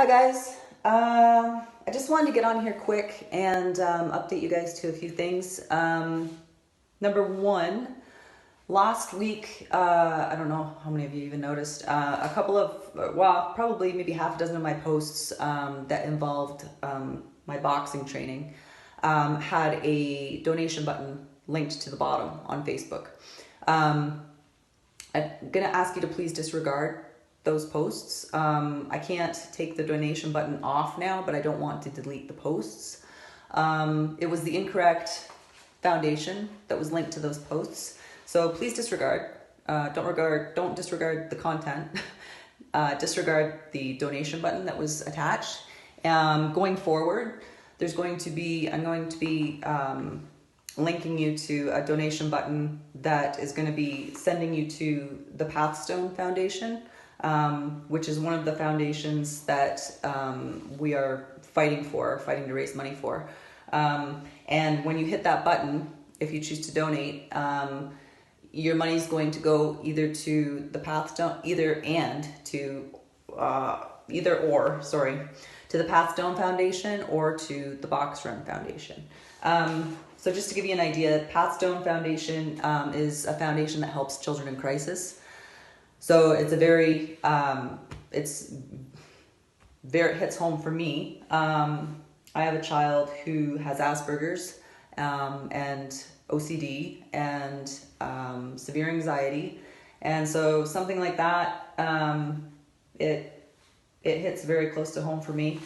Hi guys, I just wanted to get on here quick and update you guys to a few things. Number one, last week, I don't know how many of you even noticed, a couple of, well, probably maybe half a dozen of my posts that involved my boxing training had a donation button linked to the bottom on Facebook. I'm going to ask you to please disregard those posts. I can't take the donation button off now, but I don't want to delete the posts. It was the incorrect foundation that was linked to those posts. So please disregard. Don't disregard the content. Disregard the donation button that was attached. Going forward, I'm going to be linking you to a donation button that is going to be sending you to the Pathstone Foundation, which is one of the foundations that we are fighting to raise money for. And when you hit that button, if you choose to donate, your money is going to go either to the Pathstone, to the Pathstone Foundation or to the Box Run Foundation. So just to give you an idea, Pathstone Foundation is a foundation that helps children in crisis. So it's it hits home for me. I have a child who has Asperger's and OCD and severe anxiety, and so something like that, it hits very close to home for me.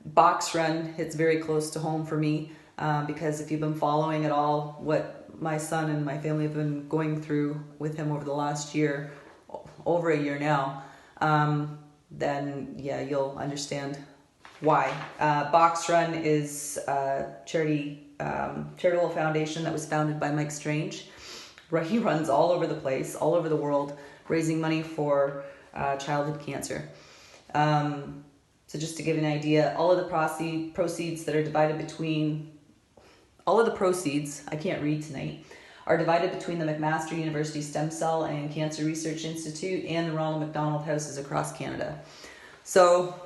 Box Run hits very close to home for me because if you've been following at all what my son and my family have been going through with him over the last year, over a year now, then yeah, you'll understand why. Box Run is a charitable foundation that was founded by Mike Strange. He runs all over the place, all over the world, raising money for childhood cancer. So just to give you an idea, all of the proceeds that are divided between I can't read tonight, are divided between the McMaster University Stem Cell and Cancer Research Institute and the Ronald McDonald Houses across Canada. So,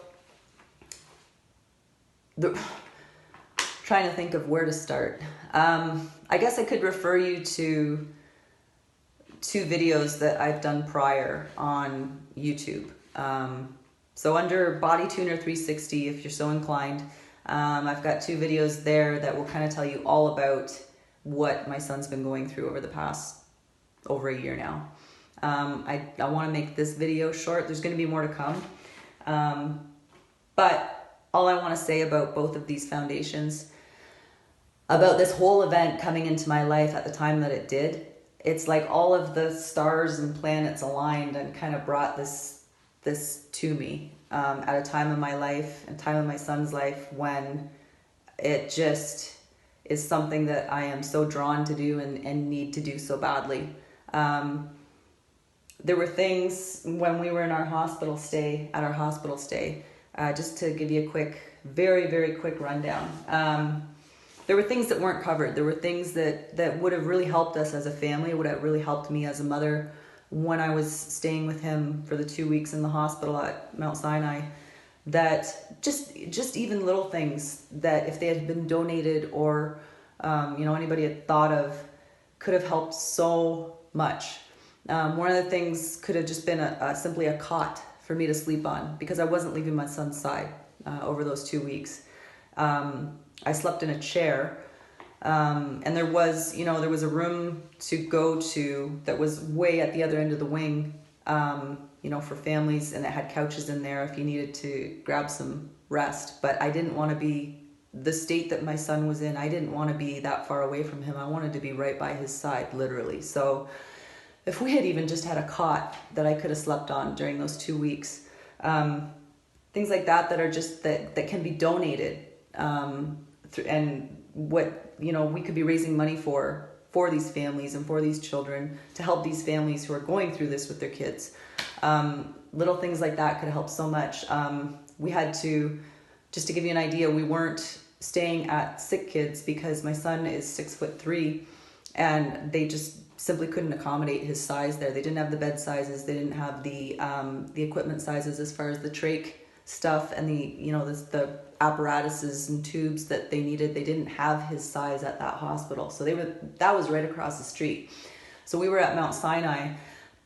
trying to think of where to start. I guess I could refer you to two videos that I've done prior on YouTube. So under Body Tuner 360, if you're so inclined, I've got two videos there that will kind of tell you all about what my son's been going through over a year now. I want to make this video short. There's going to be more to come. But all I want to say about both of these foundations, about this whole event coming into my life at the time that it did, it's like all of the stars and planets aligned and kind of brought this to me at a time in my life, a time in my son's life when it just is something that I am so drawn to do and need to do so badly. There were things when we were in our hospital stay, just to give you a quick, very, very quick rundown. There were things that weren't covered. There were things that would have really helped us as a family, would have really helped me as a mother when I was staying with him for the 2 weeks in the hospital at Mount Sinai, that just even little things that if they had been donated or anybody had thought of could have helped so much. One of the things could have just been simply a cot for me to sleep on because I wasn't leaving my son's side over those 2 weeks. I slept in a chair. And there was a room to go to that was way at the other end of the wing, for families, and it had couches in there if you needed to grab some rest. But I didn't want to be the state that my son was in. I didn't want to be that far away from him. I wanted to be right by his side, literally. So if we had even just had a cot that I could have slept on during those 2 weeks, things like that are just that can be donated, and what we could be raising money for these families and for these children to help these families who are going through this with their kids. Little things like that could help so much. We had to, just to give you an idea, we weren't staying at Sick Kids because my son is 6'3", and they just simply couldn't accommodate his size there. They didn't have the bed sizes. They didn't have the equipment sizes as far as the trach stuff and the apparatuses and tubes that they needed. They didn't have his size at that hospital. So that was right across the street. So we were at Mount Sinai.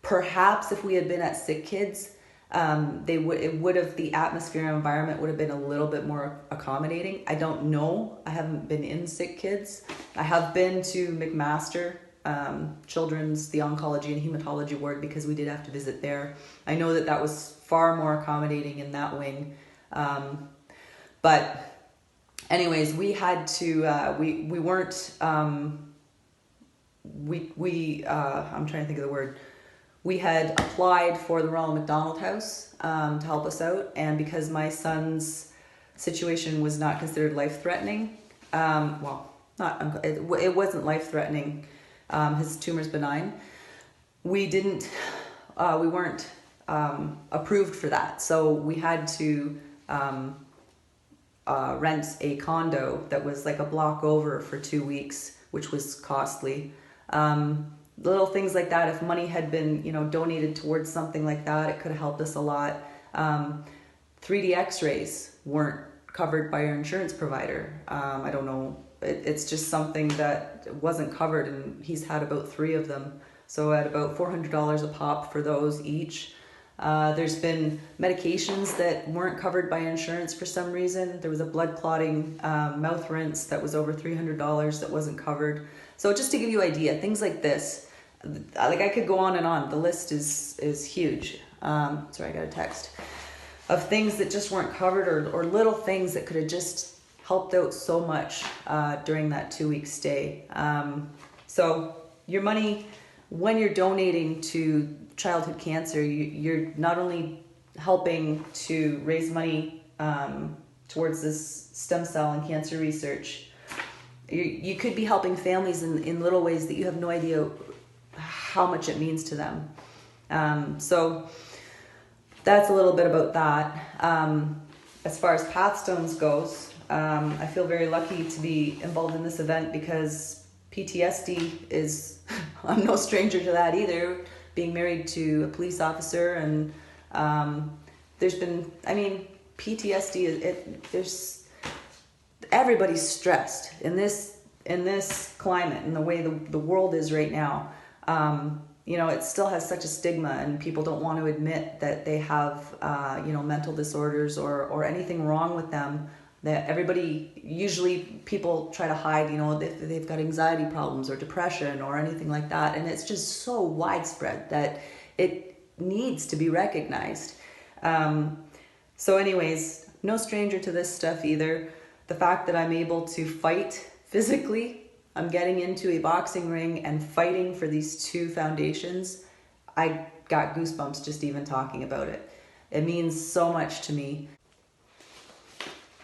Perhaps if we had been at Sick Kids, the atmosphere and environment would have been a little bit more accommodating. I don't know. I haven't been in Sick Kids. I have been to McMaster Children's, the oncology and hematology ward, because we did have to visit there. I know that was far more accommodating in that wing. But anyways, we had to, we weren't, I'm trying to think of the word. We had applied for the Ronald McDonald House to help us out, and because my son's situation was not considered life-threatening, it wasn't life-threatening. His tumor's benign. We weren't approved for that, so we had to rent a condo that was like a block over for 2 weeks, which was costly. Little things like that, if money had been, donated towards something like that, it could have helped us a lot. 3D x-rays weren't covered by your insurance provider. I don't know. It's just something that wasn't covered, and he's had about 3 of them. So at about $400 a pop for those each. There's been medications that weren't covered by insurance for some reason. There was a blood clotting mouth rinse that was over $300 that wasn't covered. So just to give you an idea, things like this, like I could go on and on. The list is huge. Sorry, I got a text of things that just weren't covered, or little things that could have just helped out so much during that 2-week stay. So your money, when you're donating to childhood cancer, you're not only helping to raise money towards this stem cell and cancer research, you could be helping families in little ways that you have no idea how much it means to them. So that's a little bit about that. As far as Pathstones goes, I feel very lucky to be involved in this event because PTSD is, I'm no stranger to that either, being married to a police officer, and there's been, PTSD, everybody's stressed in this climate and the way the world is right now. It still has such a stigma, and people don't want to admit that they have, mental disorders or anything wrong with them. That usually people try to hide, if they've got anxiety problems or depression or anything like that. And it's just so widespread that it needs to be recognized. So anyways, no stranger to this stuff either. The fact that I'm able to fight physically, I'm getting into a boxing ring and fighting for these 2 foundations, I got goosebumps just even talking about it. It means so much to me.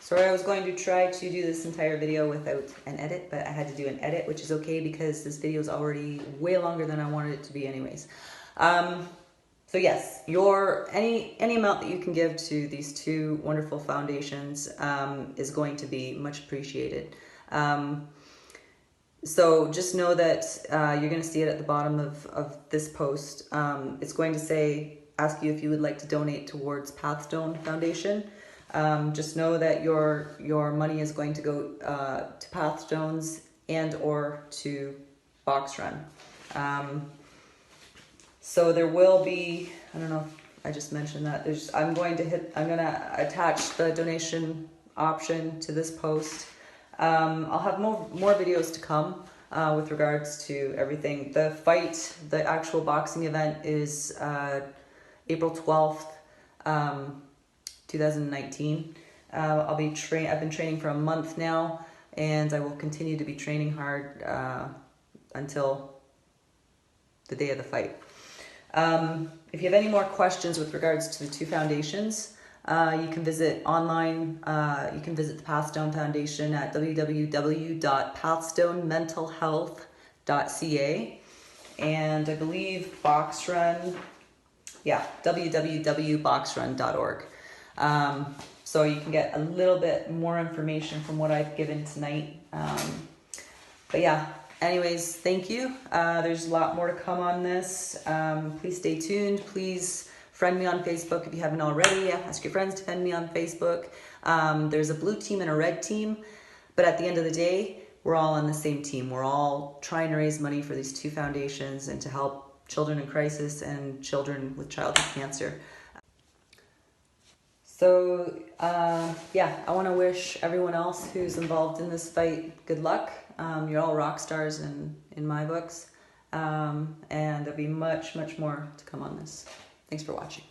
Sorry, I was going to try to do this entire video without an edit, but I had to do an edit, which is okay because this video is already way longer than I wanted it to be anyways. So yes, any amount that you can give to these 2 wonderful foundations is going to be much appreciated. So just know that you're going to see it at the bottom of this post. It's going to ask you if you would like to donate towards Pathstone Foundation. Just know that your money is going to go to Pathstones and or to Box Run. So there will be, I don't know if I just mentioned that, I'm going to attach the donation option to this post. I'll have more videos to come with regards to everything. The actual boxing event is April 12th, 2019. I've been training for a month now, and I will continue to be training hard until the day of the fight. If you have any more questions with regards to the 2 foundations, you can visit online. You can visit the Pathstone Foundation at www.pathstonementalhealth.ca, and I believe Boxrun, www.boxrun.org. So you can get a little bit more information from what I've given tonight. But yeah, anyways, thank you. There's a lot more to come on this. Please stay tuned. Please friend me on Facebook if you haven't already. Ask your friends to friend me on Facebook. There's a blue team and a red team, but at the end of the day, we're all on the same team. We're all trying to raise money for these two foundations and to help children in crisis and children with childhood cancer. So, yeah, I want to wish everyone else who's involved in this fight good luck. You're all rock stars in my books. And there'll be much, much more to come on this. Thanks for watching.